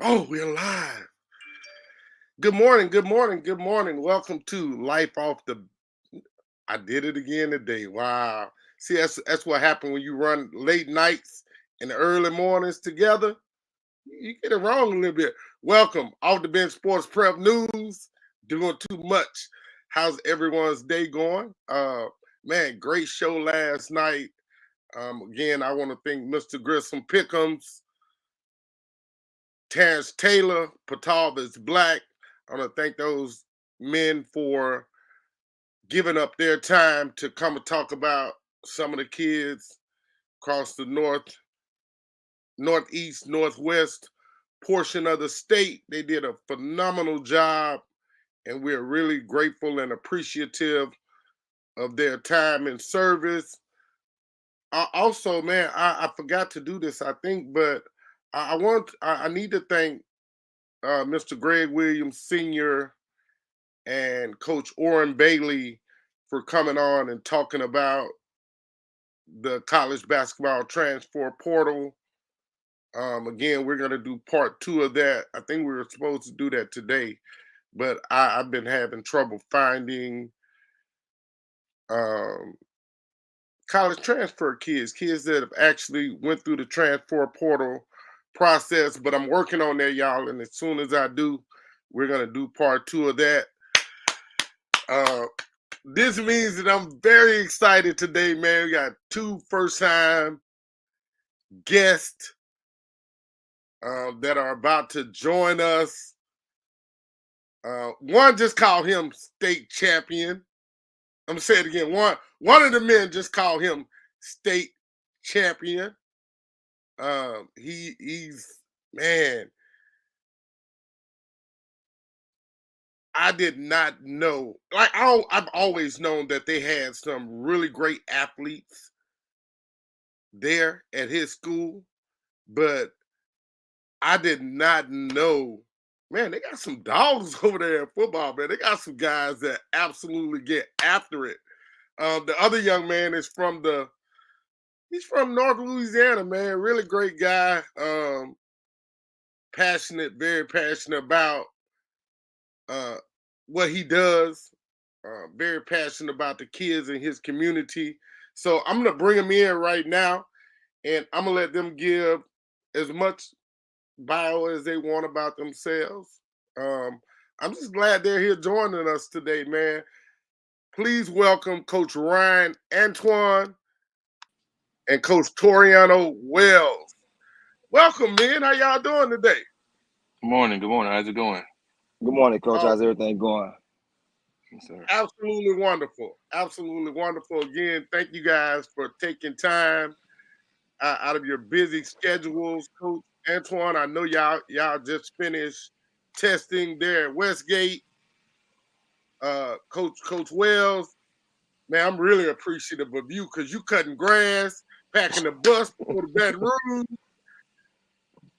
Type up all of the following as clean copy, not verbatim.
Oh, we're live. Good morning, good morning, good morning. Welcome to Life Off the. I did it again today. Wow. See, that's what happened when you run late nights and early mornings together. You get it wrong a little bit. Welcome, Off the Bench Sports Prep News. Doing too much. How's everyone's day going? Man, great show last night. Again, I want to thank Mr. Grissom Pickums, Terrence Taylor, Patavis Black. I want to thank those men for giving up their time to come and talk about some of the kids across the northeast, northwest portion of the state. They did a phenomenal job, and we're really grateful and appreciative of their time and service. Also, man, I forgot to do this, I think, but I need to thank Mr. Greg Williams Sr. and Coach Orrin Bailey for coming on and talking about the college basketball transfer portal. Again, we're going to do part two of that. I think we were supposed to do that today, but I've been having trouble finding um, college transfer kids that have actually went through the transfer portal process. But I'm working on that, y'all, and as soon as I do, we're going to do part two of that. Uh, this means that I'm very excited today, man. We got two first time guests that are about to join us. One just called him state champion. I'm gonna say it again. One of the men just called him state champion. He's man. I did not know. I've always known that they had some really great athletes there at his school, but I did not know. Man, they got some dogs over there in football, man. They got some guys that absolutely get after it. The other young man is he's from North Louisiana, man. Really great guy. Passionate, very passionate about uh, what he does. Very passionate about the kids in his community. So I'm gonna bring him in right now, and I'm gonna let them give as much bio as they want about themselves. Um, I'm just glad they're here joining us today, man. Please welcome Coach Ryan Antoine and Coach Toriano Wells. Welcome, man. How y'all doing today? Good morning. Good morning. How's it going? Good morning, Coach. Oh, How's everything going? Yes, sir. absolutely wonderful. Absolutely wonderful. Again, thank you guys for taking time out of your busy schedules. Coach Antoine, I know y'all just finished testing there at Westgate. Coach Wells, man, I'm really appreciative of you because you cutting grass, packing the bus for the Baton Rouge,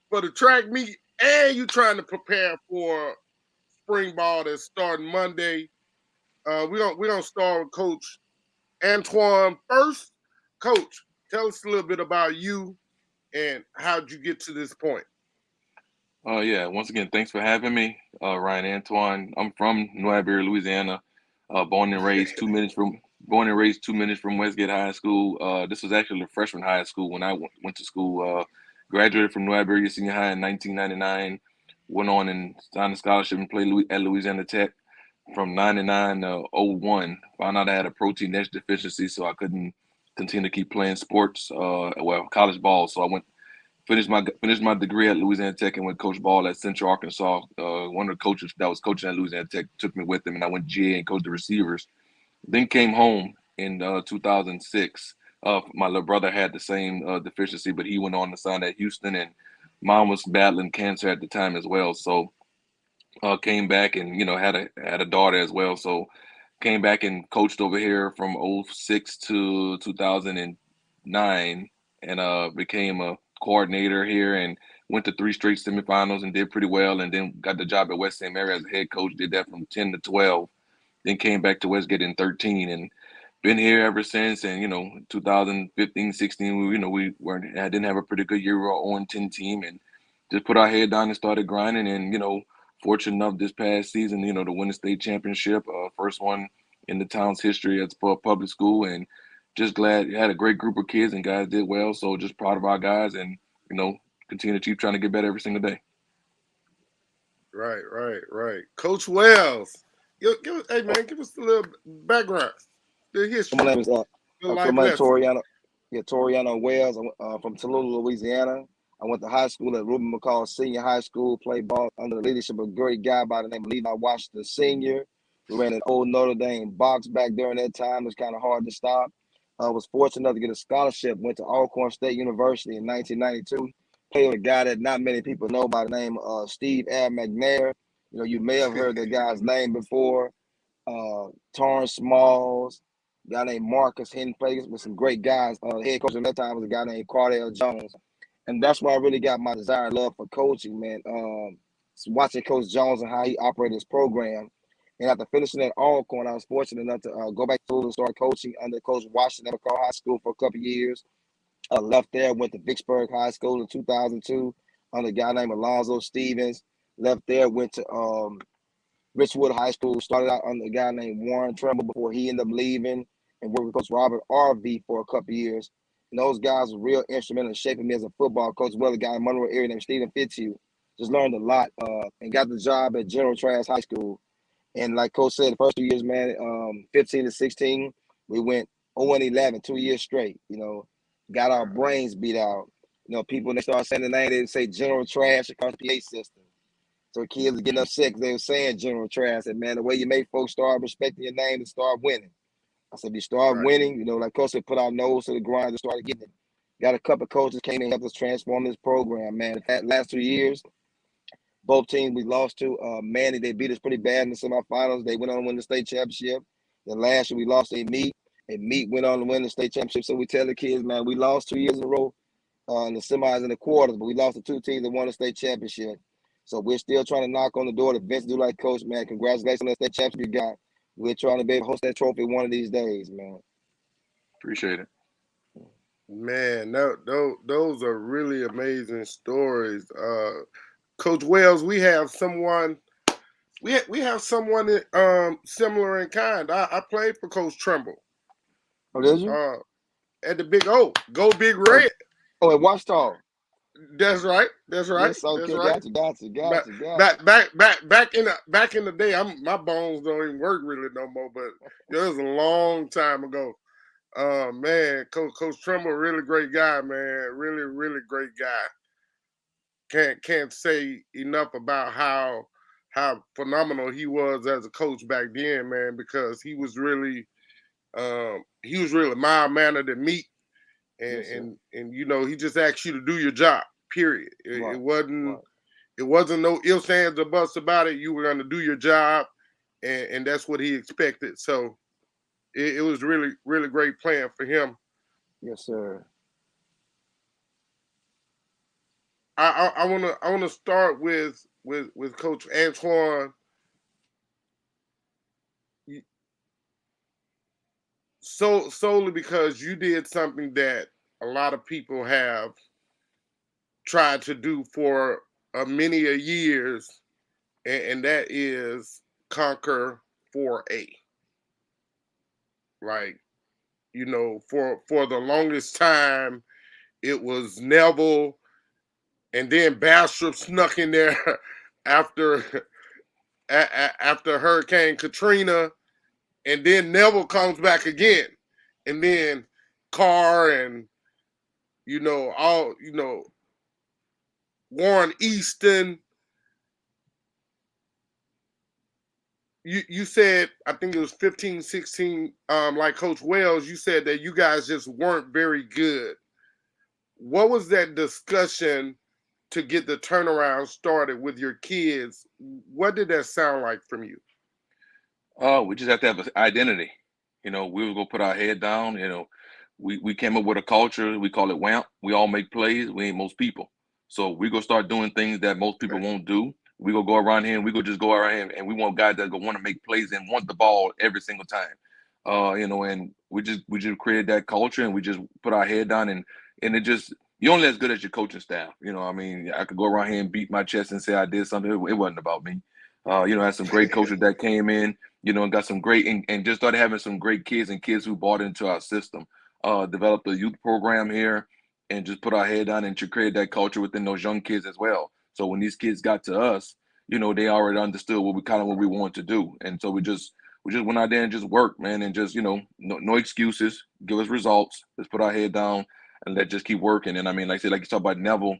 for the track meet, and you trying to prepare for spring ball that's starting Monday. We don't start with Coach Antoine first. Coach, tell us a little bit about you and how'd you get to this point. Yeah. Once again, thanks for having me, Ryan Antoine. I'm from New Iberia, Louisiana. Born and raised 2 minutes from Westgate High School. This was actually a freshman high school when I went to school. Graduated from New Iberia Senior High in 1999. Went on and signed a scholarship and played at Louisiana Tech from 99 to '01. Found out I had a protein X deficiency, so I couldn't continue to keep playing sports. College ball. So I went finished my degree at Louisiana Tech and went coach ball at Central Arkansas. One of the coaches that was coaching at Louisiana Tech took me with him, and I went GA and coached the receivers. Then came home in 2006. My little brother had the same deficiency, but he went on to sign at Houston, and mom was battling cancer at the time as well. So came back and had a daughter as well. So came back and coached over here from '06 to 2009, and became a coordinator here and went to three straight semifinals and did pretty well, and then got the job at West St. Mary as a head coach. Did that from 10 to 12, then came back to Westgate in 13 and been here ever since. And 2015, 16, we weren't. I didn't have a pretty good year. We were 0-10 team, and just put our head down and started grinding. And, fortunate enough this past season, to win the state championship, first one in the town's history as for a public school. And just glad you had a great group of kids and guys did well. So just proud of our guys and, continue to keep trying to get better every single day. Right. Coach Wells, hey man, give us a little background, the history, My name is the life my lesson. Toriano Wells. I'm from Tallulah, Louisiana. I went to high school at Reuben McCall Senior High School, played ball under the leadership of a great guy by the name of Levi Washington Sr. We ran an old Notre Dame box back during that time. It was kind of hard to stop. I was fortunate enough to get a scholarship, went to Alcorn State University in 1992. Played with a guy that not many people know by the name of Steve Al McNair. You may have heard the guy's name before. Torrance Smalls, a guy named Marcus Henry, played with some great guys. The head coach at that time was a guy named Cardell Jones. And that's where I really got my desire and love for coaching, man. Watching Coach Jones and how he operated his program. And after finishing at Alcorn, I was fortunate enough to go back to and start coaching under Coach Washington at McCall High School for a couple of years. Left there, went to Vicksburg High School in 2002 under a guy named Alonzo Stevens. Left there, went to Richwood High School, started out under a guy named Warren Tremble before he ended up leaving and worked with Coach Robert RV for a couple of years. And those guys were real instrumental in shaping me as a football coach. Well, a guy in Monroe area named Stephen Fitzhugh. Just learned a lot and got the job at General Trask High School. And like Coach said, the first 2 years, man, 15 to 16, we went 0-11, 2 years straight. Got our brains beat out. People, when they started saying the name, they would say General Trash across the PA system. So kids were getting upset because they were saying General Trash. And, man, the way you make folks start respecting your name and start winning. I said, if you start winning, like Coach said, put our nose to the grind and started getting it. Got a couple of coaches came in and helped us transform this program, man. That last 2 years, both teams we lost to, Manny, they beat us pretty bad in the semifinals. They went on to win the state championship. Then last year we lost to Meat, and Meat went on to win the state championship. So we tell the kids, man, we lost 2 years in a row in the semis and the quarters, but we lost to two teams that won the state championship. So we're still trying to knock on the door to Vince do like Coach, man. Congratulations on that state championship you got. We're trying to be able to host that trophy one of these days, man. Appreciate it. Man, those are really amazing stories. Coach Wells, we have someone similar in kind. I played for Coach Tremble. Oh, did you? At the Big O. Go Big Red. Oh, at Washington. That's right. Yes, okay. That's right. Got you. Back in the day, my bones don't even work really no more. But it was a long time ago. Man, Coach Tremble, really great guy, man. Really great guy. Can't say enough about how phenomenal he was as a coach back then, man. Because he was really mild mannered and meek. And he just asked you to do your job. Period. It wasn't no ifs, ands, or buts about it. You were going to do your job, and that's what he expected. So it was really great playing for him. Yes, sir. I wanna start with Coach Antoine. So solely because you did something that a lot of people have tried to do for many years, and that is conquer 4A. Like, for the longest time, it was Neville, and then Bastrop snuck in there after Hurricane Katrina. And then Neville comes back again. And then Carr and, Warren Easton. You said, I think it was 15, 16, like Coach Wells, you said that you guys just weren't very good. What was that discussion to get the turnaround started with your kids? What did that sound like from you? We just have to have an identity. We were gonna put our head down. We came up with a culture. We call it WAMP. We all make plays. We ain't most people. So we gonna start doing things that most people won't do. We gonna go around here and we just go around here and we want guys that go want to make plays and want the ball every single time. And we just created that culture and we just put our head down and it just you're only as good as your coaching staff. You know, I mean, I could go around here and beat my chest and say I did something. It wasn't about me. You know, I had some great coaches that came in, you know, and got some great and just started having some great kids and kids who bought into our system. Developed a youth program here and just put our head down and to create that culture within those young kids as well. So when these kids got to us, you know, they already understood what we wanted to do. And so we just went out there and just worked, man, and just, you know, no excuses, give us results. Let's put our head down and let's just keep working. And I mean, like I said, like you talk about Neville,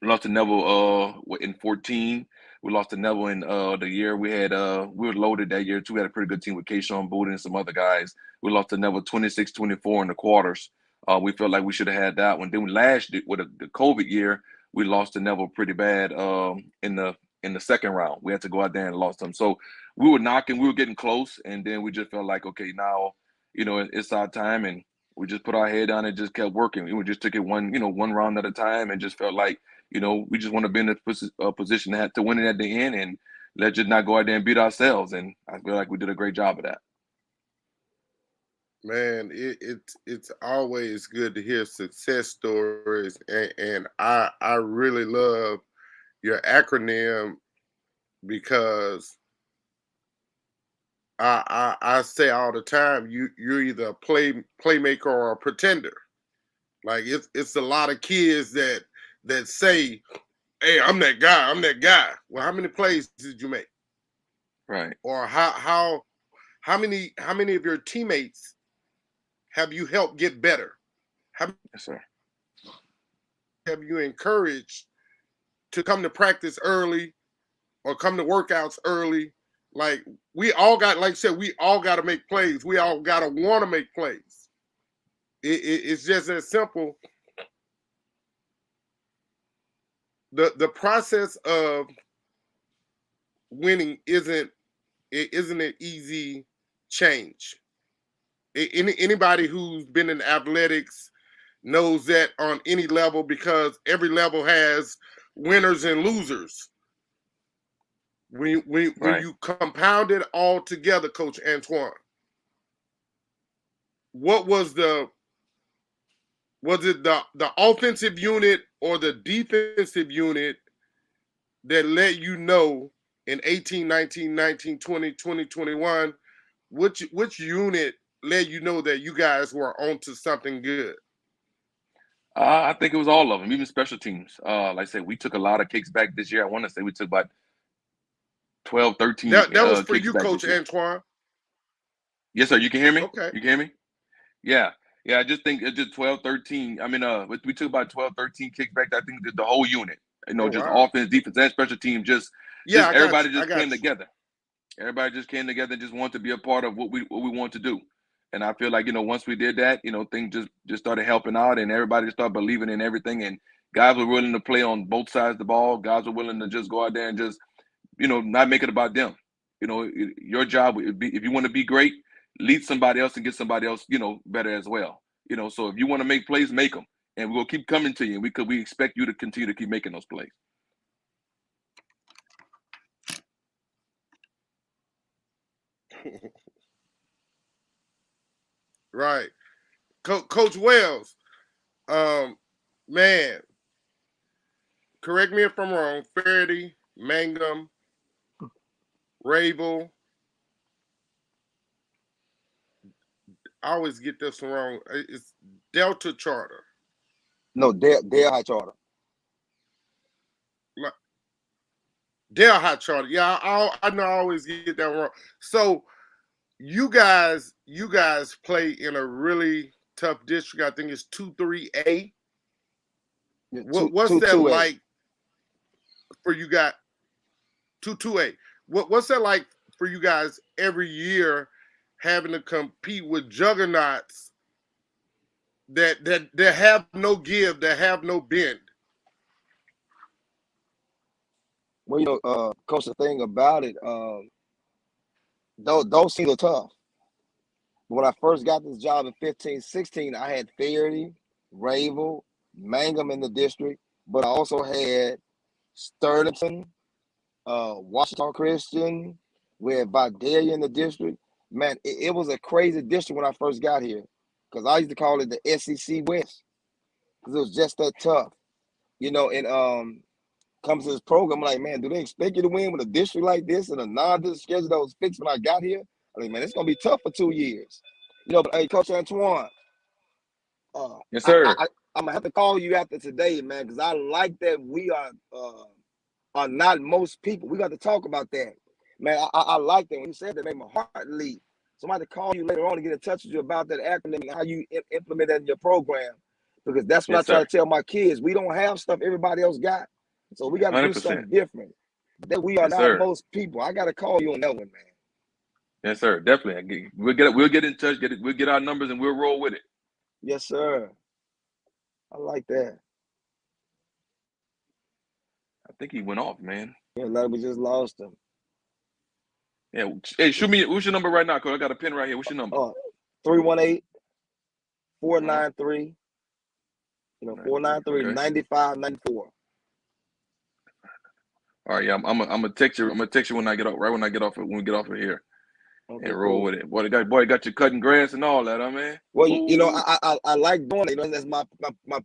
we lost to Neville in 14. We lost to Neville in the year we had we were loaded that year too. We had a pretty good team with Keyshawn Booten and some other guys. We lost to Neville 26-24 in the quarters. We felt like we should have had that one. Then last with the COVID year, we lost to Neville pretty bad in the second round. We had to go out there and lost them. So we were knocking, we were getting close, and then we just felt like, okay, now, you know, it's our time, and we just put our head down and just kept working. We just took it one round at a time, and just felt like, you know, we just want to be in a position to win it at the end, and let's just not go out there and beat ourselves. And I feel like we did a great job of that. Man, it's always good to hear success stories, and I really love your acronym because I say all the time you're either a playmaker or a pretender. Like it's a lot of kids that say, "Hey, I'm that guy. I'm that guy." Well, how many plays did you make? Right. Or how many of your teammates have you helped get better? How Yes, sir. have you encouraged to come to practice early or come to workouts early? Like we all got, like I said, we all got to make plays. We all got to want to make plays. It's just as simple. The process of winning isn't an easy change. Anybody who's been in athletics knows that on any level, because every level has winners and losers. When you compound it all together, Coach Antoine, what was it the offensive unit or the defensive unit that let you know in 18, 19, 19, 20, 2021, which unit let you know that you guys were onto something good? I think it was all of them, even special teams. Like I said, we took a lot of kicks back this year. I want to say we took about 12, 13 That was for kicks you, back Coach this year. Antoine. Yes, sir. You can hear me? Okay. You can hear me? Yeah. Yeah, I just think it's just 12, 13. I mean, we took about 12, 13 kicks back. I think the whole unit, you know, Oh, just wow. offense, defense, and special team, just Yeah, I got everybody you. just came together. Everybody just came together and just wanted to be a part of what we want to do. And I feel like, you know, once we did that, you know, things just started helping out, and everybody started believing in everything. And guys were willing to play on both sides of the ball. Guys were willing to just go out there and just, you know, not make it about them. You know, your job would be, if you want to be great, lead somebody else and get somebody else, you know, better as well. You know, so if you want to make plays, make them, and we'll keep coming to you. And we expect you to continue to keep making those plays. Right. Coach Wells, man, correct me if I'm wrong. Faraday, Mangum, Ravel. I always get this wrong. It's Delta Charter. No, Dale High Charter. Dale High Charter. Yeah, I know I always get that wrong. So you guys play in a really tough district. I think it's 2-3A. Yeah, What's that 2A. like for you guys? 2-2A. What's that like for you guys every year, having to compete with juggernauts that have no give, that have no bend? Well, you know, Coach, the thing about it, those teams are tough. When I first got this job in 15, 16, I had Faraday, Ravel, Mangum in the district, but I also had Sterlington, Washington Christian. We had Vidalia in the district. Man, it was a crazy district when I first got here, because I used to call it the SEC West. because it was just that tough, you know. And comes to this program, I'm like, man, do they expect you to win with a district like this and a non-district schedule that was fixed when I got here? I mean, man, it's gonna be tough for 2 years, you know. But hey, Coach Antoine, Yes, sir. I'm gonna have to call you after today, man, because I like that we are not most people. We got to talk about that, man. I like that when you said that, made my heart leap. Somebody call you later on to get in touch with you about that acronym and how you implement that in your program, because that's what Yes, I try sir. to tell my kids. We don't have stuff everybody else got, so we got to do 100%. something different. That we are Yes, not sir. most people. I got to call you on that one, man. Yes, sir. Definitely. We'll get in touch. We'll get our numbers and we'll roll with it. Yes, sir. I like that. I think he went off, man. Yeah, like we just lost him. Yeah. Hey, shoot me. What's your number right now, Coach? I got a pen right here. What's your number? 318-493. 493-9594. All right, yeah, I'm gonna text you. I'm gonna text you when I get off. Right when I get off. When we get off of here, Okay, and roll cool. with it. Boy, got you cutting grass and all that, huh, man? Well, you know, I like doing it. You know, that's my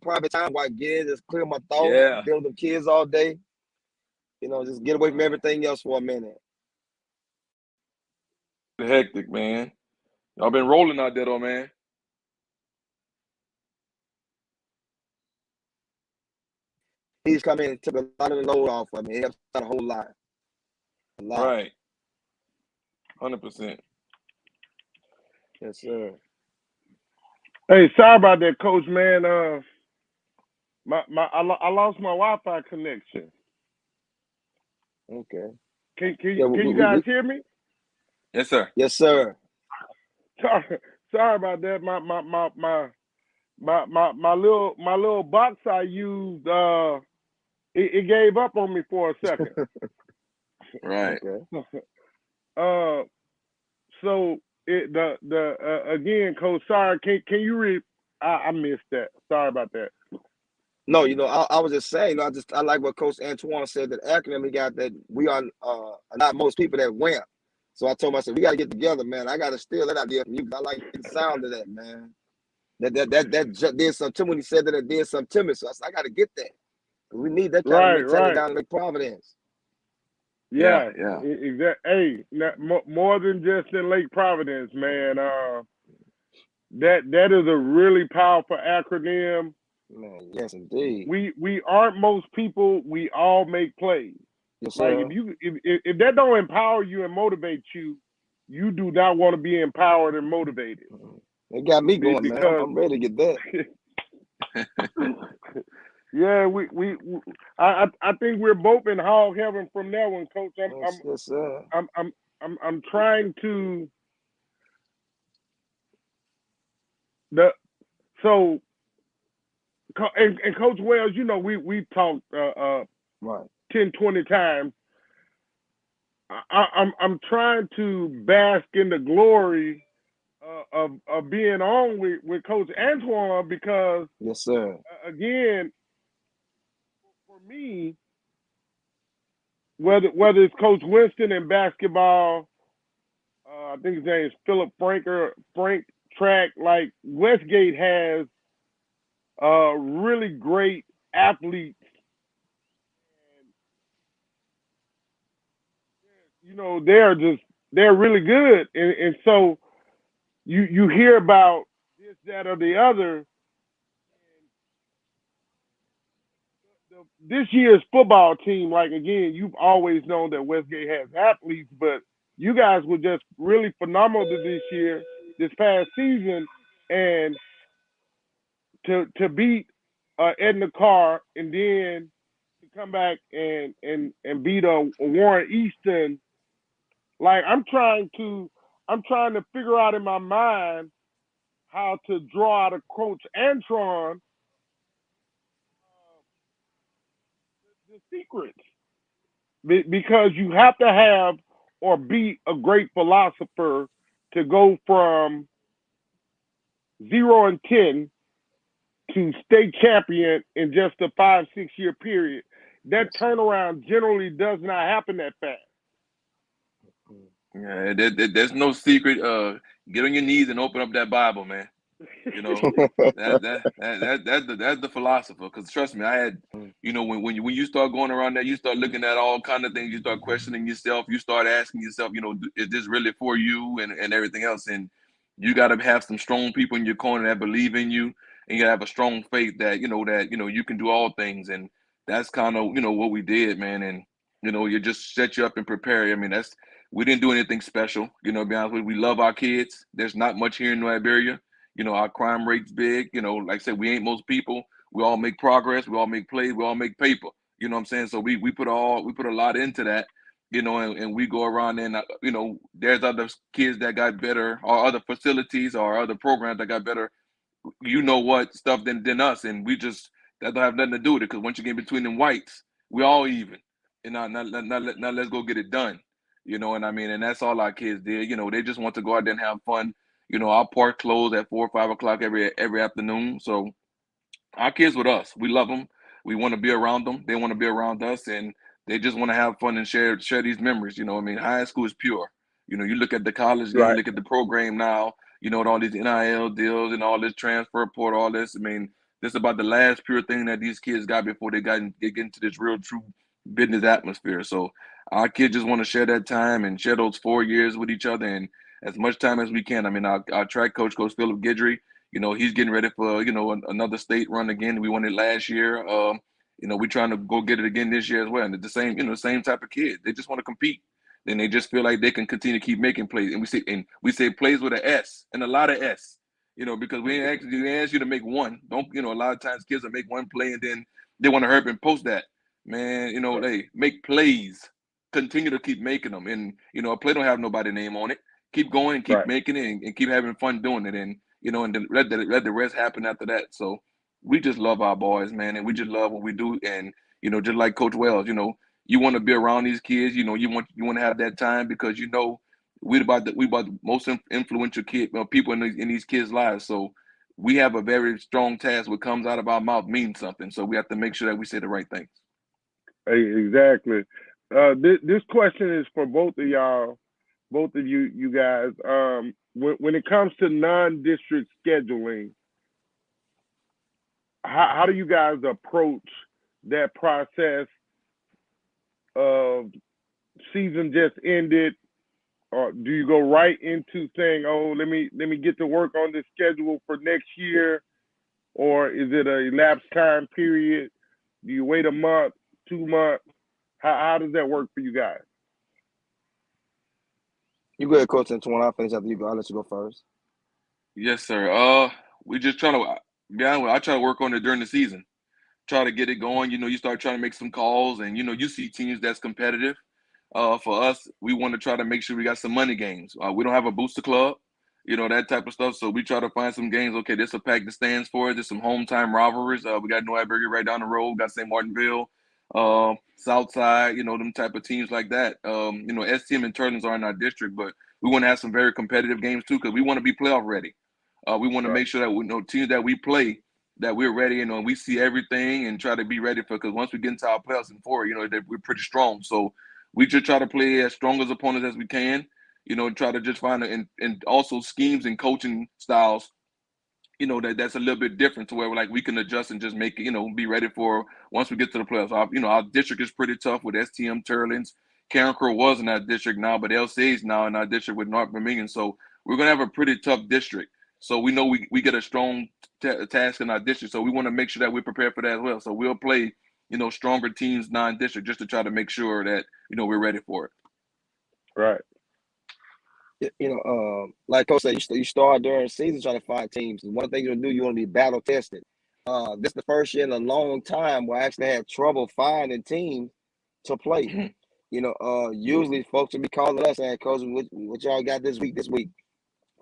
private time where I get in, just clear my thoughts, Yeah. deal with the kids all day. You know, just get away from everything else for a minute. Hectic, man. Y'all been rolling out there, though, man. He's come in and took a lot of the load off of me. It helps out a whole lot. A lot. Right. 100%. Yes, sir. Hey, sorry about that, Coach, man. I lost my Wi-Fi connection. Okay. Can you guys hear me? Yes, sir. Yes, sir. Sorry about that. My little box I used, it gave up on me for a second. Right. Okay. So again, Coach, sorry. Can you read? I missed that. Sorry about that. No, you know, I was just saying, I like what Coach Antoine said, that acronym he got, that we are not most people that win. So I told myself, we got to get together, man. I got to steal that idea from you. I like the sound of that, man. That did something to me when he said that. It did something to me. So I said, I got to get that. We need that kind of mentality down in Lake Providence. Yeah. Exactly. Hey, more than just in Lake Providence, man. That is a really powerful acronym. Man, yes, indeed. We aren't most people. We all make plays. Yes, like sir. if that don't empower you and motivate you, you do not want to be empowered and motivated. It got me going, man. I'm ready to get that. Yeah, I think we're both in hog heaven from that one, Coach. Yes, sir. I'm trying to and Coach Wells, you know, we talked right 10, 20 times. I'm trying to bask in the glory of being on with Coach Antoine, because yes, sir. Again, for me, whether it's Coach Winston in basketball, I think his name is Philip Frank track, like Westgate has really great athletes. You know, they're really good, and so you hear about this, that, or the other. This year's football team, like, again, you've always known that Westgate has athletes, but you guys were just really phenomenal this past season, and to beat Edna Carr, and then to come back and beat a Warren Easton. Like, I'm trying to figure out in my mind how to draw out of Coach Antoine the secrets, because you have to have or be a great philosopher to go from 0-10 to state champion in just a 5-6 year period. That turnaround generally does not happen that fast. Yeah, there's no secret. Get on your knees and open up that Bible, man. You know, that's the philosopher. Because trust me, I had, you know, when you start going around there, you start looking at all kind of things. You start questioning yourself. You start asking yourself, you know, is this really for you and everything else? And you got to have some strong people in your corner that believe in you, and you got to have a strong faith that you can do all things. And that's kind of what we did, man. And you just set you up and prepare. I mean, we didn't do anything special. To be honest with you, we love our kids. There's not much here in New Iberia. Our crime rate's big. Like I said, we ain't most people. We all make progress. We all make plays. We all make paper. You know what I'm saying? So we put a lot into that. And we go around and there's other kids that got better, or other facilities or other programs that got better. Stuff than us, and that don't have nothing to do with it. Because once you get between them whites, we all even. And now let's go get it done. And I mean, and that's all our kids did. They just want to go out there and have fun. Our park closed at 4 or 5 o'clock every afternoon. So our kids with us, we love them. We want to be around them. They want to be around us, and they just want to have fun and share these memories. I mean, high school is pure. You look at the college game, Right. look at the program now. With all these NIL deals and all this transfer portal, all this. I mean, this is about the last pure thing that these kids got before they get into this real, true business atmosphere. So our kids just want to share that time and share those 4 years with each other, and as much time as we can. I mean, our track coach, Coach Philip Guidry, he's getting ready for, another state run again. We won it last year. We're trying to go get it again this year as well. And it's the same type of kids. They just want to compete. Then they just feel like they can continue to keep making plays. And we say plays with an S and a lot of S, because we ain't ask you to make one. Don't, a lot of times kids will make one play and then they want to hurry up and post that. Man, they make plays. Continue to keep making them. And, a play don't have nobody's name on it. Keep going and keep Right. making it and keep having fun doing it. And, and then let the rest happen after that. So we just love our boys, man, and we just love what we do. And, just like Coach Wells, you want to be around these kids, you want to have that time, because we about the most influential people in these kids' lives. So we have a very strong task. What comes out of our mouth means something. So we have to make sure that we say the right things. Exactly. This question is for both of y'all, both of you guys. When it comes to non-district scheduling, how do you guys approach that process of season just ended, or do you go right into saying, "Oh, let me get to work on this schedule for next year," or is it a elapsed time period? Do you wait a month, 2 months? How does that work for you guys? You go ahead, Coach Antoine. I'll finish after you go. I'll let you go first. Yes, sir. We just try to be honest with you, I try to work on it during the season. Try to get it going. You start trying to make some calls, and you see teams that's competitive. For us, we want to try to make sure we got some money games. We don't have a booster club, that type of stuff. So we try to find some games. Okay, this will pack the stands for it. There's some home time rivalries. We got New Iberia right down the road. We got St. Martinville, Southside. Them type of teams like that. STM and Turtles are in our district, but we want to have some very competitive games too, because we want to be playoff ready. We want to make sure that we know teams that we play, that we're ready, and we see everything and try to be ready for, because once we get into our playoffs in 4, that we're pretty strong. So we just try to play as strong as opponents as we can, try to just find and also schemes and coaching styles, that's a little bit different, to where we can adjust and just make it, be ready for once we get to the playoffs. Our district is pretty tough with STM, Turlins. Karen Crow was in our district now, but LCA is now in our district with North Birmingham. So we're going to have a pretty tough district. So we know we get a strong task in our district. So we want to make sure that we're prepared for that as well. So we'll play, stronger teams non-district, just to try to make sure that, we're ready for it. Right. Like Coach said, you start during the season trying to find teams. And one thing you want to be battle tested. This is the first year in a long time where I actually had trouble finding teams to play. Usually folks will be calling us saying, "Coach, what y'all got this week?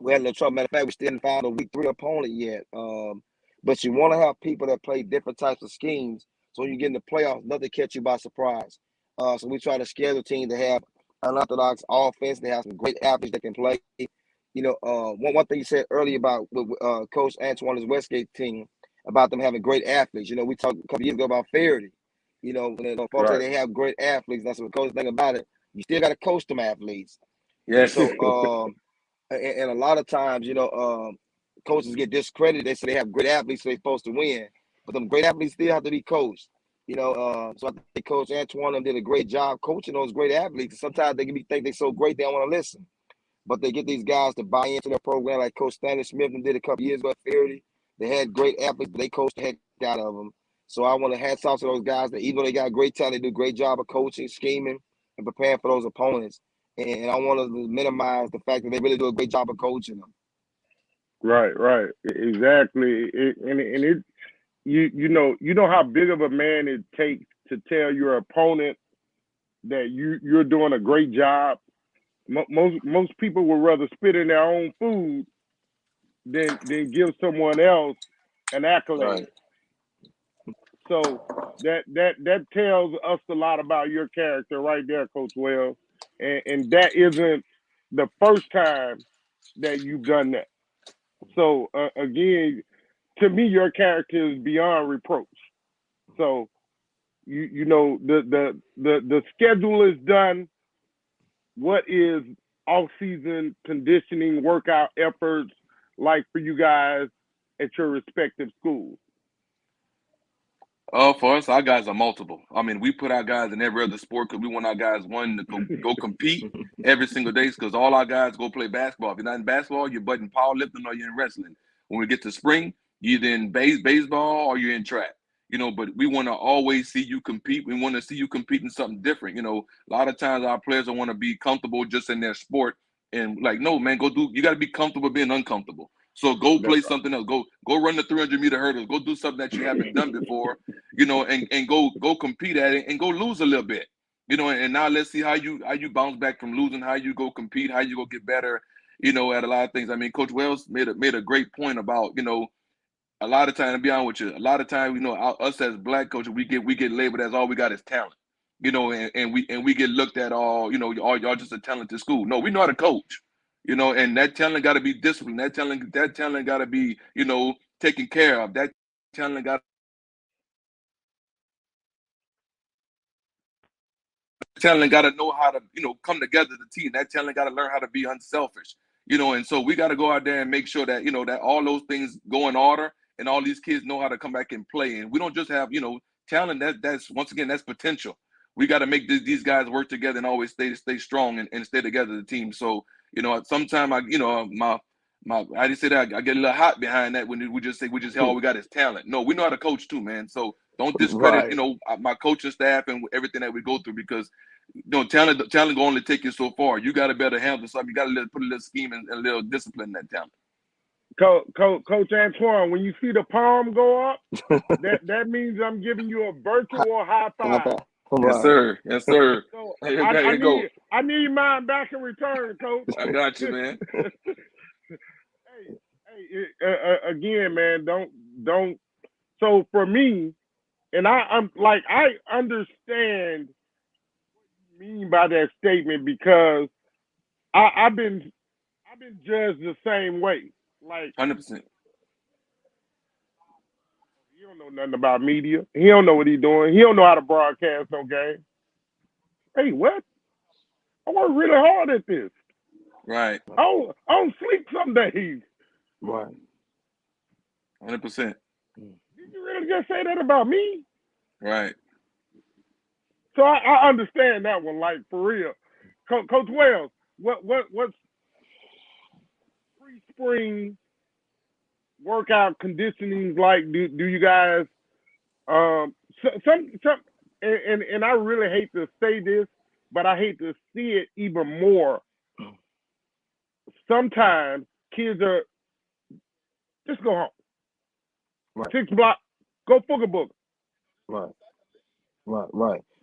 We had a little trouble. Matter of fact, we still didn't find a week 3 opponent yet. But you want to have people that play different types of schemes, so when you get in the playoffs, nothing catch you by surprise. So we try to schedule teams to have unorthodox offense. They have some great athletes that can play. One thing you said earlier about Coach Antoine's Westgate team, about them having great athletes. We talked a couple years ago about Faraday. When folks say they have great athletes, that's what Coach think about it. You still got to coach them athletes. Yes. So, and a lot of times, coaches get discredited. They say they have great athletes, so they're supposed to win. But them great athletes still have to be coached. So I think Coach Antoine did a great job coaching those great athletes. Sometimes they can think they're so great they don't want to listen. But they get these guys to buy into their program, like Coach Stanley Smith did a couple years ago at Faraday. They had great athletes, but they coached the heck out of them. So I want to hats off to those guys that even though they got great talent, they do a great job of coaching, scheming, and preparing for those opponents. And I want to minimize the fact that they really do a great job of coaching them. Right, exactly. You know how big of a man it takes to tell your opponent that you're doing a great job. Most people would rather spit in their own food than give someone else an accolade. Right. So that tells us a lot about your character right there, Coach Wells. And that isn't the first time that you've done that. So again, to me, your character is beyond reproach. So you know the schedule is done. What is off-season conditioning workout efforts like for you guys at your respective schools? For us, our guys are multiple. I mean, we put our guys in every other sport because we want our guys, one, to go compete every single day because all our guys go play basketball. If you're not in basketball, you're in powerlifting or you're in wrestling. When we get to spring, you're either in baseball or you're in track. But we want to always see you compete. We want to see you compete in something different. A lot of times our players don't want to be comfortable just in their sport. And no, man, you got to be comfortable being uncomfortable. So go play something else. Go run the 300-meter hurdles. Go do something that you haven't done before, and go compete at it and go lose a little bit, and now let's see how you bounce back from losing, how you go compete, how you go get better, at a lot of things. I mean, Coach Wells made a great point about, a lot of time, to be honest with you, a lot of time, us as black coaches, we get labeled as all we got is talent, and we get looked at all, y'all just a talented school. No, we know how to coach. And that talent got to be disciplined. That talent got to be, taken care of. That talent got to know how to, come together as a team. That talent got to learn how to be unselfish, and so we got to go out there and make sure that, that all those things go in order and all these kids know how to come back and play. And we don't just have, talent. That's once again, that's potential. We got to make these guys work together and always stay strong and stay together as a team. So, sometimes I just say that I get a little hot behind that when we just say all we got is talent. No, we know how to coach too, man. So don't discredit, my coaching staff and everything that we go through because, talent will only take you so far. You got to better handle something. You got to put a little scheme and a little discipline in that talent. Coach Antoine, when you see the palm go up, that means I'm giving you a virtual high five. Yes, sir. Yes, sir. So I need mine back in return, Coach. I got you, man. Again, man, don't. So for me, and I'm like, I understand what you mean by that statement because I've been judged the same way. Like 100%. He don't know nothing about media. He don't know what he's doing. He don't know how to broadcast no game. Hey, what? I work really hard at this. Right. I don't sleep some days. Right. 100%. Did you really just say that about me? Right. So I understand that one, like for real. Coach Wells, what's pre-spring workout conditioning like? Do you guys some and I really hate to say this, but I hate to see it even more. Sometimes kids are just go home. Right. 6 block, go booger. Right.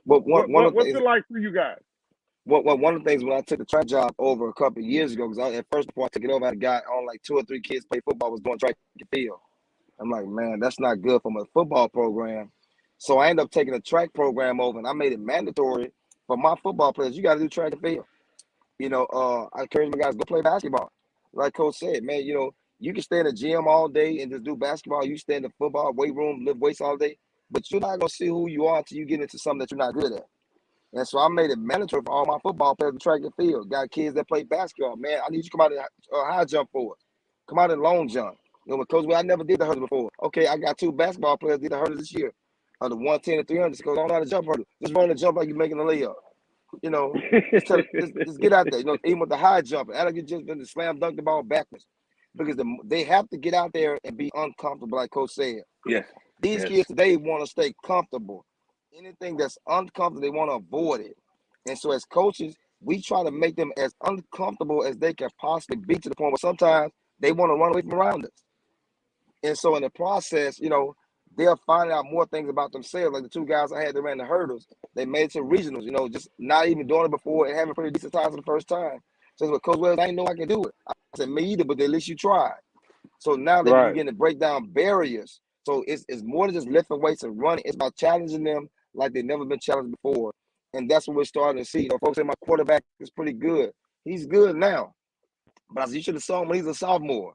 But what's it like for you guys? One of the things when I took the track job over a couple of years ago, because at first before I took it over, I had a guy on like 2 or 3 kids play football, was doing track and field. I'm like, man, that's not good for my football program. So I ended up taking a track program over, and I made it mandatory for my football players. You got to do track and field. I encourage my guys to go play basketball. Like Coach said, man, you can stay in the gym all day and just do basketball. You stay in the football weight room, lift weights all day, but you're not gonna see who you are until you get into something that you're not good at. And so I made it mandatory for all my football players to track and field. Got kids that play basketball. Man, I need you to come out and high jump for it. Come out and long jump. You know, because I never did the hurdle before. Okay, I got 2 basketball players did the hurdle this year. The 110 and 300 because I don't know how to jump hurdle. Just run the jump like you're making a layup. You know, just get out there. You know, even with the high jump, I like you just been to slam dunk the ball backwards because they have to get out there and be uncomfortable, like Coach said. Yes. These kids today want to stay comfortable. Anything that's uncomfortable, they want to avoid it. And so, as coaches, we try to make them as uncomfortable as they can possibly be to the point where sometimes they want to run away from around us. And so, in the process, you know, they'll find out more things about themselves. Like the 2 guys I had that ran the hurdles, they made it to regionals, you know, just not even doing it before and having pretty decent times for the first time. So, well, Coach Wells, I didn't know I could do it. I said, me either, but at least you tried. So now they Right. begin to break down barriers. So it's more than just lifting weights and running. It's about challenging them like they've never been challenged before. And that's what we're starting to see. You know, folks say my quarterback is pretty good. He's good now. But as you should have saw him when he's a sophomore,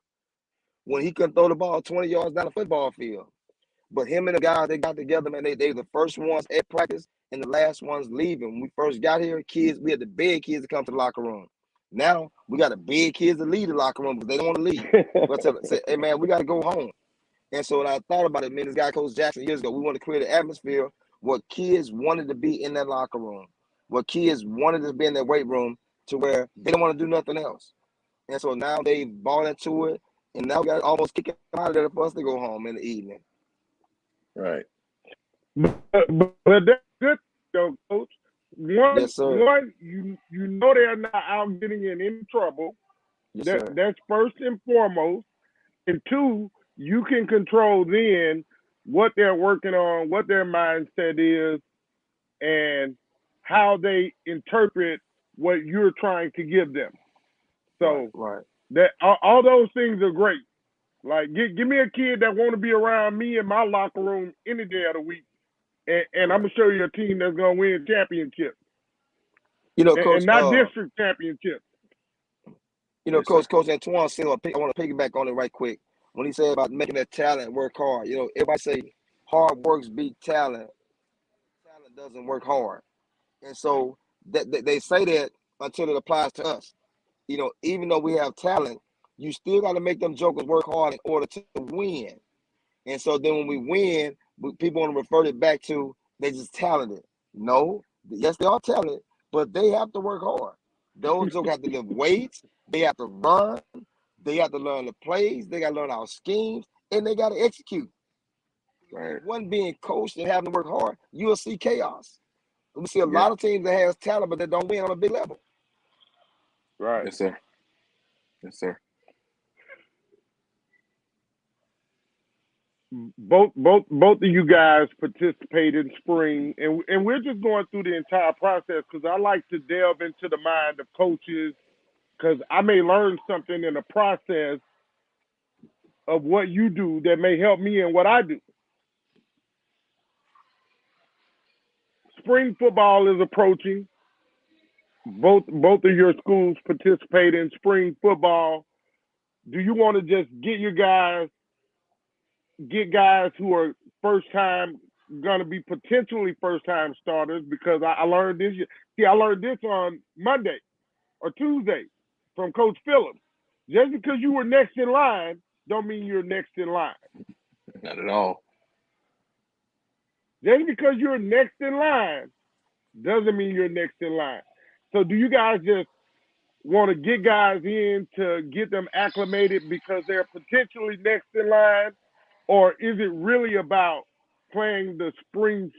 when he couldn't throw the ball 20 yards down the football field. But him and the guys, they got together, man. They were the first ones at practice and the last ones leaving. When we first got here, kids, we had the big kids to come to the locker room. Now we got the big kids to lead the locker room because they don't want to leave. But say, hey man, we got to go home. And so when I thought about it, man, this guy Coach Jackson years ago, we want to create an atmosphere where kids wanted to be in that locker room, where kids wanted to be in that weight room to where they don't want to do nothing else. And so now they bought into it, and now we got to almost kick it out of there for us to go home in the evening. Right. But that's good, though, Coach. Yes, sir. One, you know they're not out getting in any trouble. Yes, sir. That's first and foremost. And 2, you can control then what they're working on, what their mindset is, and how they interpret what you're trying to give them. So Right. that all those things are great. Like give me a kid that want to be around me in my locker room any day of the week, and I'm gonna show you a team that's gonna win championships. You know, Coach, and not district championships. You know, Yes, Coach Antoine said, I want to piggyback on it right quick. When he said about making that talent work hard, you know, everybody say hard works beat talent. Talent doesn't work hard. And so that they say that until it applies to us. You know, even though we have talent, you still got to make them jokers work hard in order to win. And so then when we win, people want to refer it back to they just talented. No, yes, they are talented, but they have to work hard. Those jokers have to lift weights. They have to run. They have to learn the plays. They got to learn our schemes, and they got to execute. Right. One being coached and having to work hard, you will see chaos. We see a lot of teams that has talent, but they don't win on a big level. Right. Yes, sir. Yes, sir. Both of you guys participate in spring, and we're just going through the entire process because I like to delve into the mind of coaches because I may learn something in the process of what you do that may help me in what I do. Spring football is approaching. Both of your schools participate in spring football. Do you want to just get guys who are first-time, going to be potentially first-time starters? Because I learned this. I learned this on Monday or Tuesday from Coach Phillips. Just because you were next in line don't mean you're next in line. Not at all. Just because you're next in line doesn't mean you're next in line. So do you guys just want to get guys in to get them acclimated because they're potentially next in line? Or is it really about playing the spring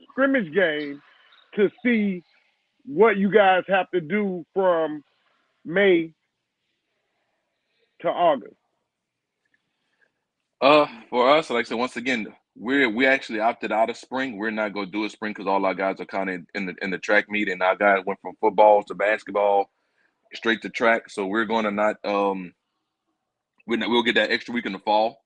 scrimmage game to see what you guys have to do from May to August? For us, like I said, once again, we actually opted out of spring. We're not going to do a spring because all our guys are kind of in the track meet, and our guys went from football to basketball, straight to track. So we're going to not we'll get that extra week in the fall,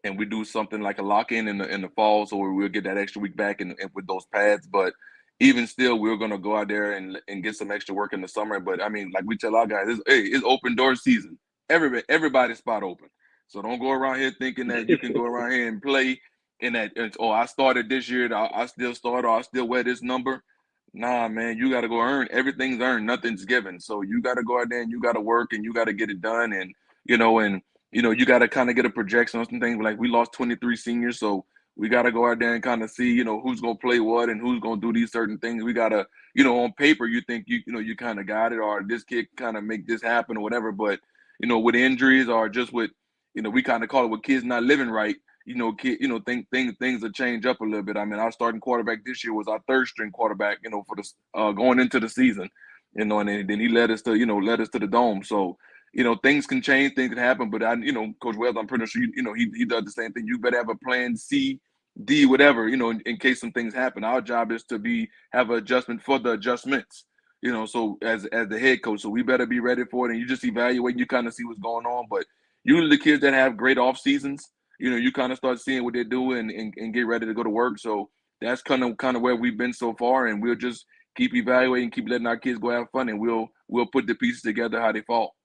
and we do something like a lock-in in the fall, so we'll get that extra week back and with those pads. But even still, we're going to go out there and get some extra work in the summer. But I mean, like we tell our guys, it's open door season. Everybody's spot open. So don't go around here thinking that you can go around here and play and that I started this year, I still start, or I still wear this number. Nah, man, you got to go earn. Everything's earned. Nothing's given. So you got to go out there and you got to work and you got to get it done. And you got to kind of get a projection on some things. Like we lost 23 seniors, so we got to go out there and kind of see, who's going to play what and who's going to do these certain things. We got to, on paper, you think you kind of got it, or this kid kind of make this happen or whatever. But, with injuries or just with, we kind of call it with kids not living right. Things will change up a little bit. I mean, our starting quarterback this year was our third string quarterback, for the going into the season, and then he led us to the dome. So, things can change, things can happen, but Coach Wells, I'm pretty sure, he does the same thing. You better have a plan C, D, whatever, in case some things happen. Our job is to have an adjustment for the adjustments, so as the head coach, so we better be ready for it. And you just evaluate, you kind of see what's going on. But usually the kids that have great off seasons, you kind of start seeing what they're doing and get ready to go to work. So that's kind of where we've been so far, and we'll just keep evaluating, keep letting our kids go have fun, and we'll put the pieces together how they fall.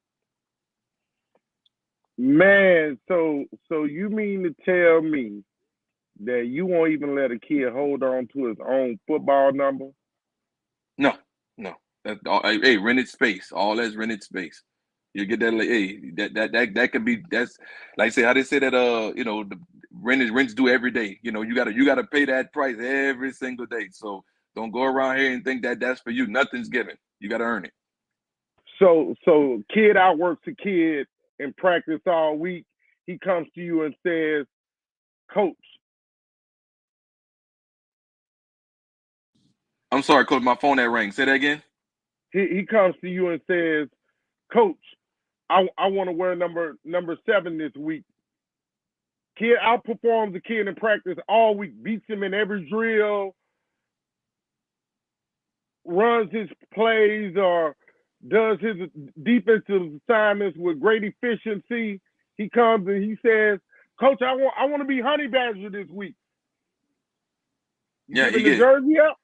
Man, so you mean to tell me that you won't even let a kid hold on to his own football number? No. That's all, hey, rented space. All that's rented space. You get that, like, hey, that could be, that's like I say, how they say that, the rents due every day. You gotta pay that price every single day. So don't go around here and think that that's for you. Nothing's given. You gotta earn it. So kid outworks a kid in practice all week. He comes to you and says, Coach. I'm sorry, Coach, my phone that rang. Say that again. He comes to you and says, Coach, I want to wear number 7 this week. Kid outperforms the kid in practice all week, beats him in every drill, runs his plays or does his defensive assignments with great efficiency. He comes and he says, Coach, I want to be Honey Badger this week. Yeah, giving the jersey up?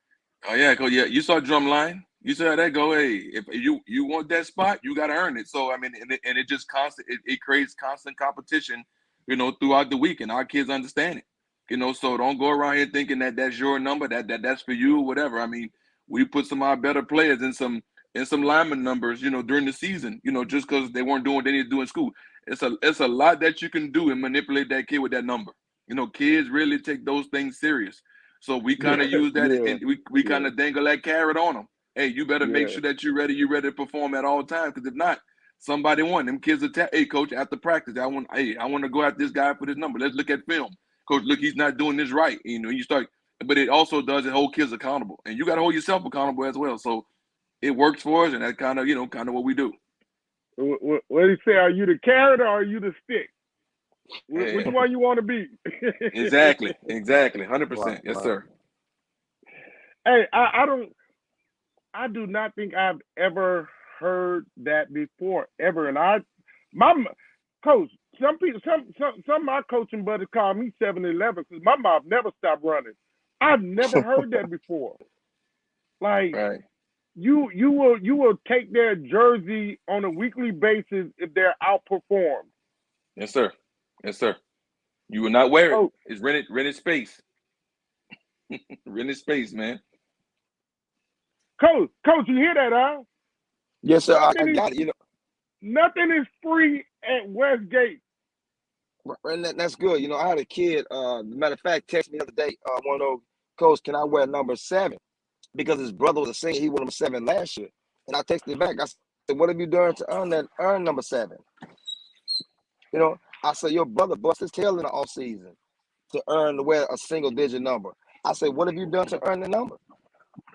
Oh yeah, Coach. Yeah, you saw Drumline. You saw how that go. Hey, if you want that spot, you got to earn it. So I mean, and it just constant. It creates constant competition, throughout the week, and our kids understand it. So don't go around here thinking that that's your number, that's for you, or whatever. I mean, we put some of our better players in some lineman numbers, during the season, just because they weren't doing what they need to do in school. It's a lot that you can do and manipulate that kid with that number. Kids really take those things serious. So we kind of use that, and we kind of dangle that carrot on them. Hey, you better make sure that you're ready to perform at all times, because if not, somebody won. Them kids attack. Hey, Coach, after practice, I want to go at this guy for this number. Let's look at film. Coach, look, he's not doing this right. You start, but it also does hold kids accountable, and you got to hold yourself accountable as well. So it works for us, and that's kind of what we do. What do you say? Are you the carrot or are you the stick? Which one you want to be? Exactly, 100%. Yes, sir. Hey, I do not think I've ever heard that before, ever. And my coach, some people, some of my coaching buddies call me 7-Eleven because my mouth never stopped running. I've never heard that before. Like, right. You will take their jersey on a weekly basis if they're outperformed. Yes, sir. You will not wear it. It's rented space. Rented space, man. Coach, you hear that, huh? Yes, sir. I got it. Nothing is free at Westgate. And that's good. I had a kid, matter of fact, text me the other day, one of those, Coach, can I wear number 7? Because his brother was a senior, he wore number 7 last year. And I texted back, I said, what have you done to earn number 7? I said, your brother bust his tail in the off season to wear a single digit number. I said, what have you done to earn the number?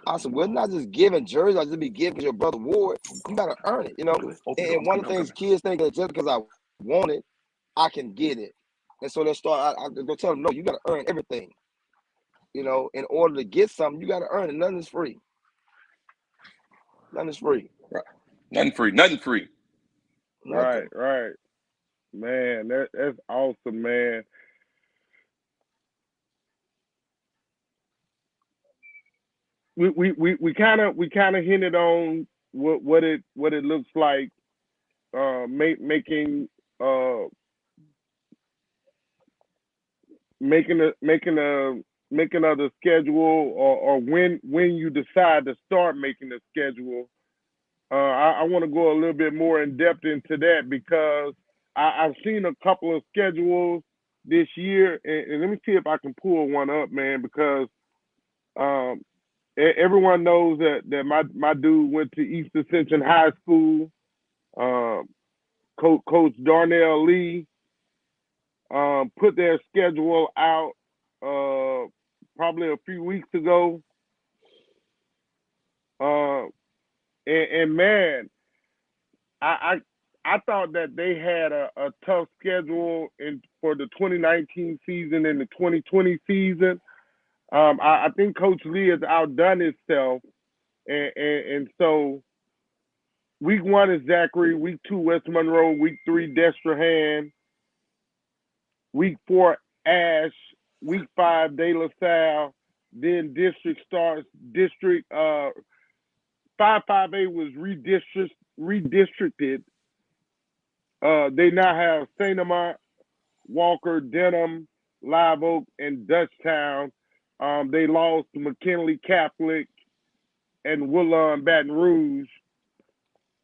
I said, we're not just giving jerseys, I just be giving your brother wore it. You gotta earn it, And one of the things kids think that just because I want it, I can get it. And so they start, I go tell them, no, you gotta earn everything. In order to get something, you gotta earn it. Nothing is free. Nothing is free. Right. Nothing free. Right. Man, that's awesome, man. We kind of hinted on what it looks like, making of the schedule, or when you decide to start making the schedule. I want to go a little bit more in depth into that, because I've seen a couple of schedules this year, and let me see if I can pull one up, man, because um, everyone knows that my dude went to East Ascension High School. Um, Coach Darnell Lee put their schedule out probably a few weeks ago. And man, I thought that they had a tough schedule for the 2019 season and the 2020 season. I think Coach Lee has outdone himself, and so week 1 is Zachary, week 2 West Monroe, week 3 Destrehan, week 4 Ash, week 5 De La Salle, then district starts. District 558 was redistricted. They now have St. Amant, Walker, Denham, Live Oak, and Dutchtown. They lost to McKinley Catholic and Woodlawn Baton Rouge.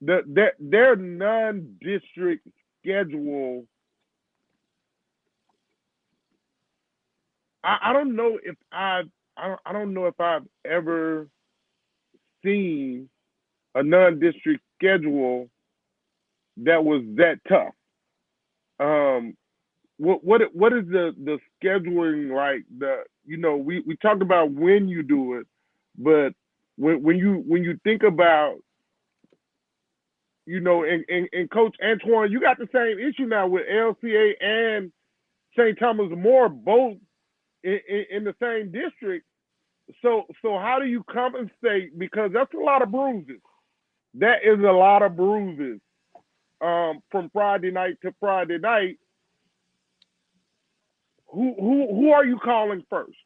Their non-district schedule, I don't know if I've ever seen a non-district schedule that was that tough. What is the scheduling like? We talked about when you do it, but when you think about, and Coach Antoine, you got the same issue now with LCA and St. Thomas More, both in the same district. So how do you compensate? Because that's a lot of bruises. That is a lot of bruises from Friday night to Friday night. Who are you calling first?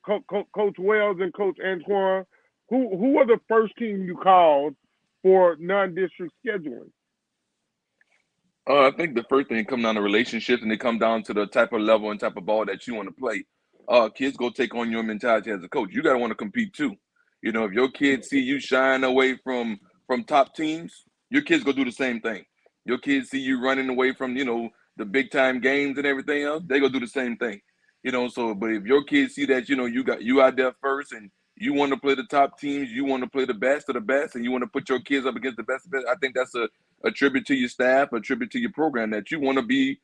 Coach Wells and Coach Antoine. Who are the first team you called for non-district scheduling? I think the first thing come down to relationships, and they come down to the type of level and type of ball that you want to play. Kids go take on your mentality as a coach. You gotta want to compete too. If your kids see you shine away from top teams, your kids go do the same thing. Your kids see you running away from the big time games and everything else, they go do the same thing. But if your kids see that you out there first and you want to play the top teams, you want to play the best of the best, and you want to put your kids up against the best of the best, I think that's a tribute to your staff, a tribute to your program, that you want to be,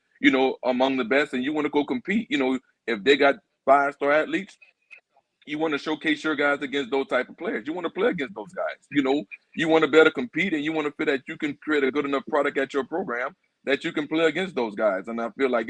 among the best, and you want to go compete. If they got 5-star athletes, you want to showcase your guys against those type of players. You want to play against those guys. You want to better compete, and you want to feel that you can create a good enough product at your program that you can play against those guys. And I feel like,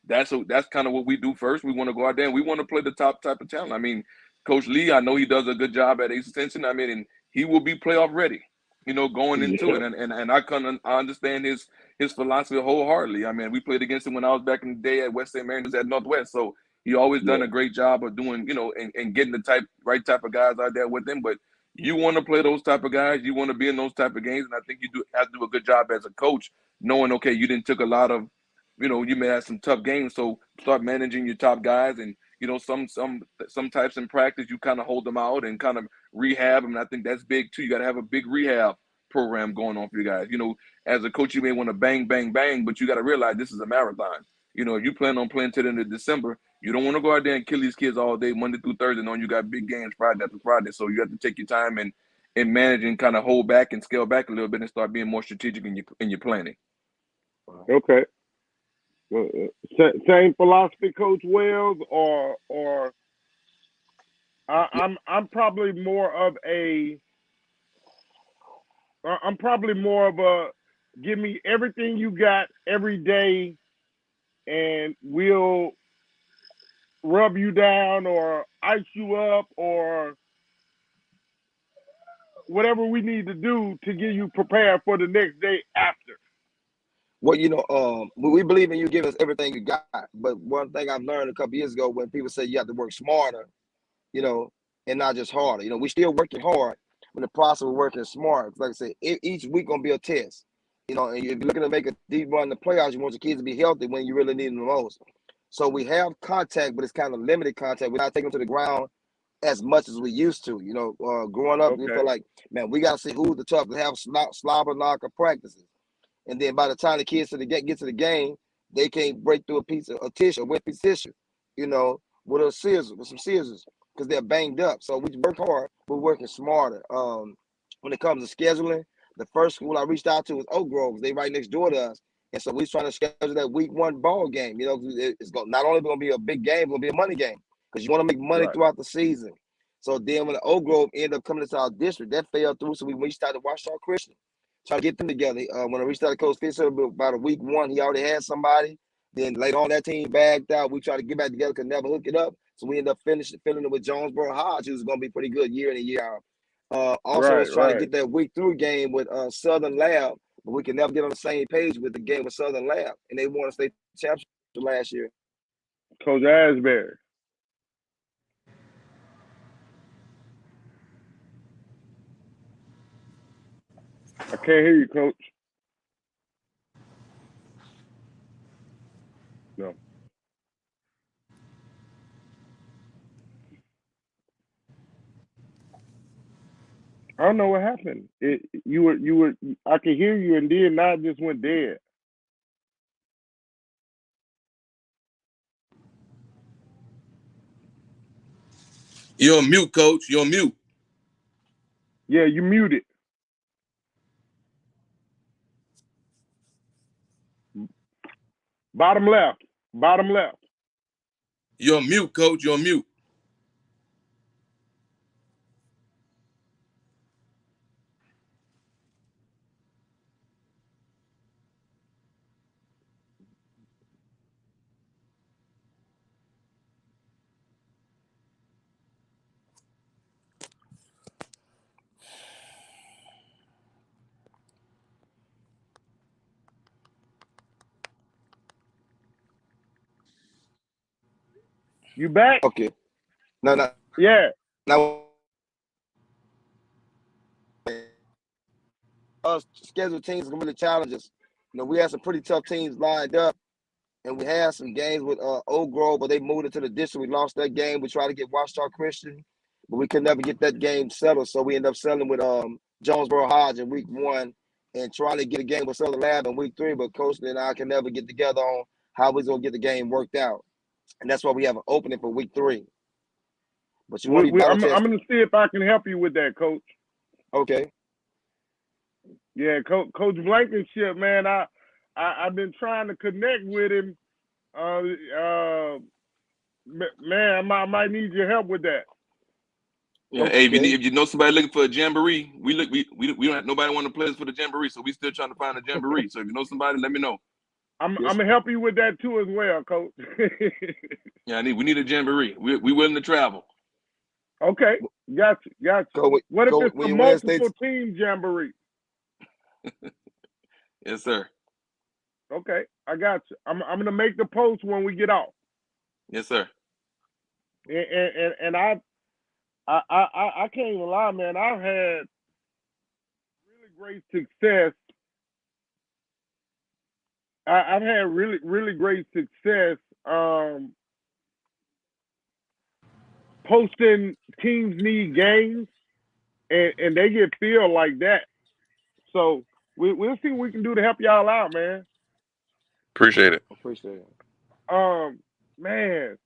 that's kind of what we do first. We want to go out there and we want to play the top type of talent. I mean, Coach Lee, I know he does a good job at East Extension. I mean, and he will be playoff ready, going into it. And I understand his philosophy wholeheartedly. I mean, we played against him when I was back in the day at West St. Mary's at Northwest. So he always done a great job of doing, and getting the right type of guys out there with him. But you want to play those type of guys. You want to be in those type of games. And I think you have to do a good job as a coach, knowing, okay, you didn't took a lot of, you may have some tough games. So start managing your top guys, and, some types in practice, you kind of hold them out and kind of rehab them. And I think that's big too. You got to have a big rehab program going on for you guys. As a coach, you may want to bang, bang, bang, but you got to realize this is a marathon. If you plan on playing till the end of December, you don't want to go out there and kill these kids all day, Monday through Thursday, knowing you got big games Friday after Friday. So you have to take your time and manage and kind of hold back and scale back a little bit and start being more strategic in your planning. Okay. Same philosophy, Coach Wells, or I'm probably more of a give me everything you got every day, and we'll rub you down or ice you up or whatever we need to do to get you prepared for the next day after. Well, we believe in you giving us everything you got. But one thing I've learned a couple years ago, when people say you have to work smarter, and not just harder. We still working hard, but the process of working smart. Like I said, each week gonna be a test. And if you're looking to make a deep run in the playoffs, you want your kids to be healthy when you really need them the most. So we have contact, but it's kind of limited contact. We're not taking them to the ground as much as we used to. Growing up, we feel like, man, we got to see who's the toughest. Have slobber knocker practices. and then by the time the kids get to the game, they can't break through a piece of a tissue, a wet piece of tissue, you know, with some scissors, because they're banged up. So we work hard, we're working smarter. When it comes to scheduling, the first school I reached out to was Oak Grove. They right next door to us. And so we're trying to schedule that week 1 ball game. You know, it's not only going to be a big game, it's going to be a money game, because you want to make money throughout the season. So then when the Oak Grove ended up coming into our district, that fell through. So we reached out to Ouachita Christian, try to get them together. When I reached out to Coach Fisher about a week 1, he already had somebody. Then later on, that team bagged out. We tried to get back together, could never hook it up. So we ended up filling it with Jonesboro Hodge, who's going to be pretty good year in and year out. Also was trying to get that week 3 game with Southern Lab, but we can never get on the same page with the game with Southern Lab, and they won a state championship last year. Coach Asbury. I can't hear you, Coach. No. I don't know what happened. You were. I could hear you, and then now it just went dead. You're on mute, Coach. You're on mute. Yeah, you muted. Bottom left. Bottom left. You're on mute, Coach. You're on mute. You back? Okay. No. Yeah. Now, scheduled teams can really challenge us. You know, we had some pretty tough teams lined up, and we had some games with Oak Grove, but they moved into the district. We lost that game. We tried to get Ouachita Christian, but we could never get that game settled. So we ended up settling with Jonesboro Hodge in week 1 and trying to get a game with Southern Lab in week 3. But Coach and I can never get together on how we're going to get the game worked out. And that's why we have an opening for week 3. But you want to be I'm going to see if I can help you with that, Coach. Okay. Yeah, Coach Blankenship, man, I've been trying to connect with him. Man, I might need your help with that. Yeah, okay. Hey, if you know somebody looking for a jamboree, we don't have nobody want to play us for the jamboree, so we still trying to find a jamboree. So if you know somebody, let me know. I'm gonna help you with that too as well, Coach. Yeah, we need a jamboree. We willing to travel. Okay, got you. What if it's a multiple team jamboree? Yes, sir. Okay, I got you. I'm gonna make the post when we get off. Yes, sir. And I can't even lie, man. I've had really great success. I've had really great success posting teams need games, and they get filled like that. So we'll see what we can do to help y'all out, man. Appreciate it. Man,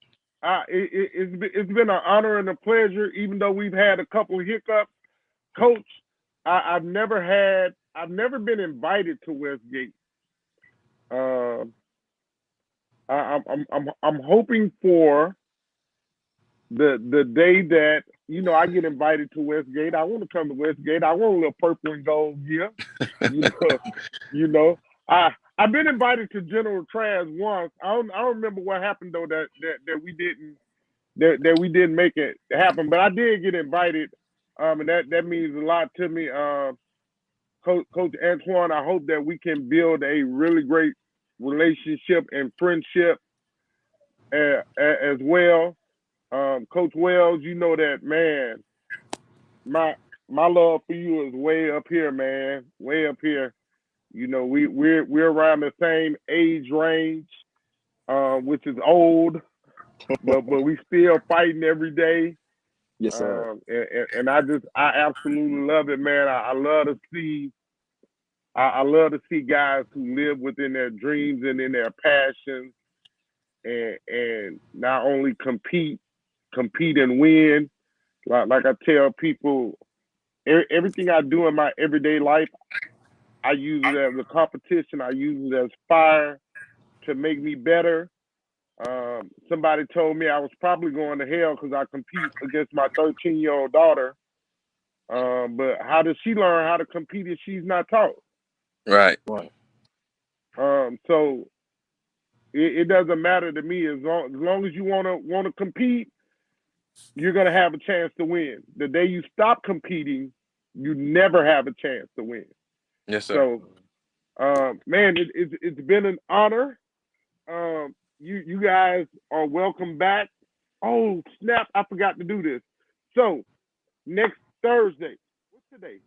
it's been an honor and a pleasure, even though we've had a couple of hiccups. Coach, I've never been invited to Westgate. I'm hoping for the day that I get invited to Westgate. I want to come to Westgate. I want a little purple and gold gear. I've been invited to General Trash once. I don't remember what happened though that we didn't make it happen. But I did get invited, and that means a lot to me. Coach Antoine, I hope that we can build a really great relationship and friendship as well. Coach Wells, you know that, man. My love for you is way up here, man. Way up here. We're around the same age range, which is old, but we still fighting every day. Yes, sir. And I absolutely love it, man. I love to see I love to see guys who live within their dreams and in their passions, and not only compete and win. Like I tell people, everything I do in my everyday life, I use it as a competition. I use it as fire to make me better. Somebody told me I was probably going to hell because I compete against my 13-year-old daughter. But how does she learn how to compete if she's not taught? Right. So it doesn't matter to me as long as you want to compete, you're gonna have a chance to win. The day you stop competing, you never have a chance to win. Yes, sir. So, man, it's been an honor. You guys are welcome back. Oh snap! I forgot to do this. So next Thursday, what's today?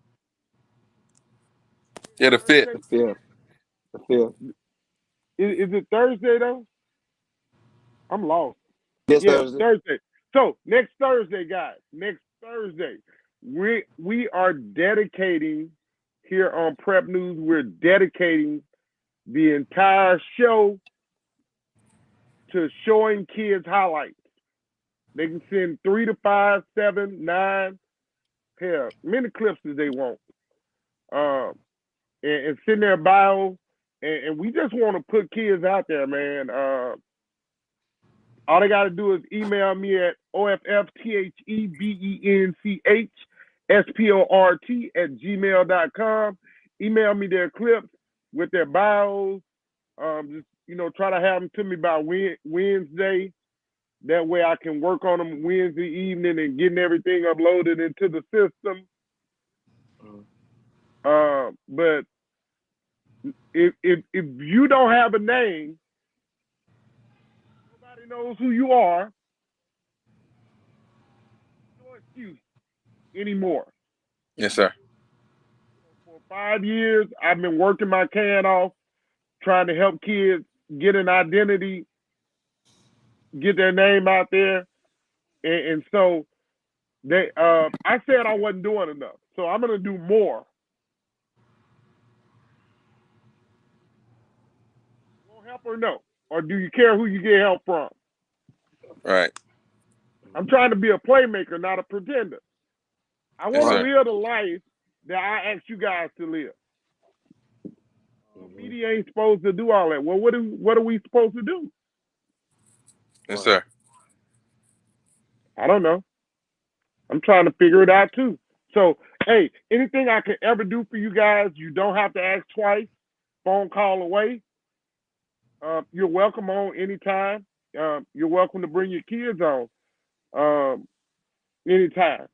Yeah, the 5th. The fifth. Is it Thursday though? I'm lost. This Yeah, Thursday. Thursday. So next Thursday, guys. Next Thursday, we are dedicating here on Prep News. We're dedicating the entire show to showing kids highlights. They can send 3 to 5, 7, 9, hell, many clips as they want, and send their bio. And we just want to put kids out there, man. All they got to do is email me at OFFTHEBENCHSPORT@gmail.com. Email me their clips with their bios. Just, try to have them to me by Wednesday. That way I can work on them Wednesday evening and getting everything uploaded into the system. But if you don't have a name, nobody knows who you are, no excuse anymore. Yes, sir. For 5 years, I've been working my can off, trying to help kids get an identity, get their name out there. And so I said I wasn't doing enough. So I'm going to do more. You want help or no? Or do you care who you get help from? Right. I'm trying to be a playmaker, not a pretender. I want to live the life that I asked you guys to live. Media ain't supposed to do all that. Well, what are we supposed to do? Yes, sir. I don't know. I'm trying to figure it out too. So, hey, anything I can ever do for you guys, you don't have to ask twice. Phone call away. You're welcome on anytime. You're welcome to bring your kids on anytime.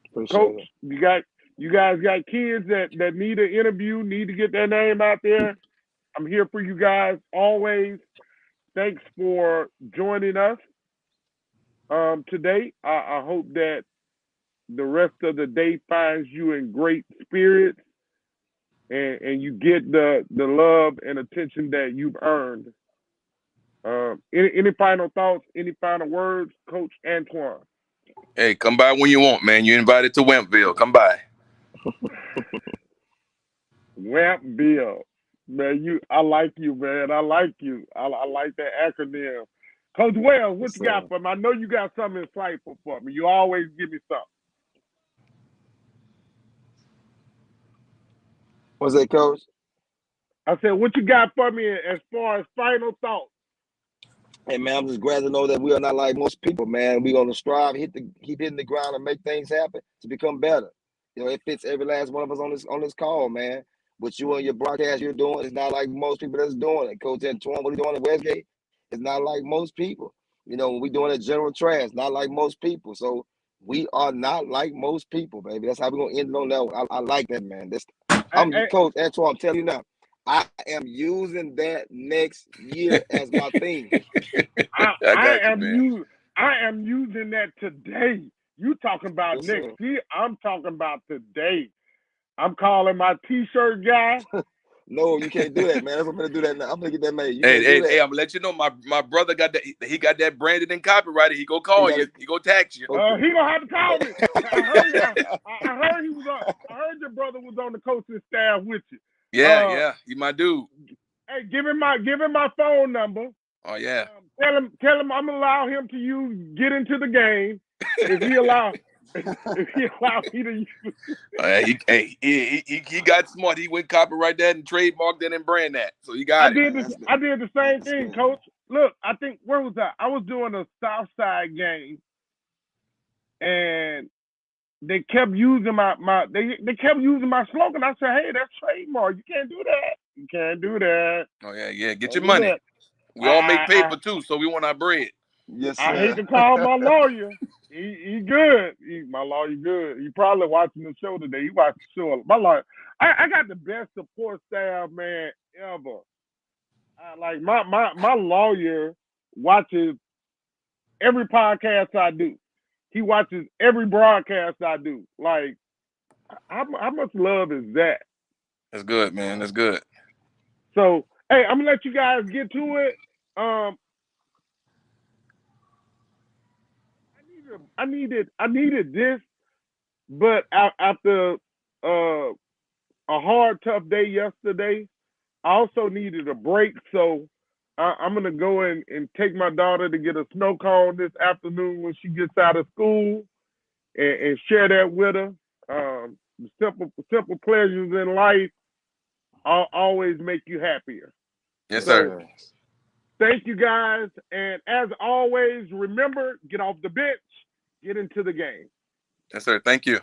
Appreciate Coach, it. you guys got kids that need an interview, need to get their name out there. I'm here for you guys always. Thanks for joining us today. I hope that the rest of the day finds you in great spirits and you get the love and attention that you've earned. Any final thoughts, any final words, Coach Antoine? Hey, come by when you want, man. You're invited to Wimpville. Come by. Wimpville. Man, I like you, man. I like you. I like that acronym. Coach Wells, what you got for me? I know you got something insightful for me. You always give me something. What's that, Coach? I said, what you got for me as far as final thoughts? Hey, man, I'm just glad to know that we are not like most people, man. We're going to strive, keep hitting the ground and make things happen to become better. It fits every last one of us on this call, man. What you and your broadcast you're doing is not like most people that's doing it. Coach Antoine, what he's doing at Westgate is not like most people. When we're doing a general trash, not like most people. So we are not like most people, baby. That's how we're going to end it on that one. I like that, man. Coach Antoine, I'm telling you now, I am using that next year as my theme. I am using that today. You talking about next year? I'm talking about today. I'm calling my T-shirt guy. No, you can't do that, man. I'm gonna do that now. I'm gonna get that made. Hey, I'm gonna let you know. My brother got that. He got that branded and copyrighted. He go call you. He go text you. He gonna have to call me. I heard he was. I heard your your brother was on the coaching staff with you. Yeah, he my dude. Hey, give him my phone number. Oh yeah. Tell him I'm gonna allow him to get into the game if he allow me to use. He got smart. He went copyright that and trademarked that and brand that. So he got it. I did the same thing, Coach. Look, I think where was I? I was doing a Southside game, and they kept using they kept using my slogan. I said, hey, that's trademark. You can't do that. You can't do that. Oh yeah. Get Don't your do money. that. We all make paper too, so we want our bread. Yes, sir. I hate to call my lawyer. He good. My lawyer good. He probably watching the show today. He watched the show. My lawyer. I got the best support staff, man, ever. Like my lawyer watches every podcast I do. He watches every broadcast I do. Like, how much love is that? That's good, man. That's good. So, hey, I'm gonna let you guys get to it. I needed this, but after a hard, tough day yesterday, I also needed a break. So I'm gonna go and take my daughter to get a snow cone this afternoon when she gets out of school, and share that with her. Simple pleasures in life always make you happier. Yes, So, sir. thank you guys, and as always, remember, get off the bench, get into the game. Yes, sir. Thank you.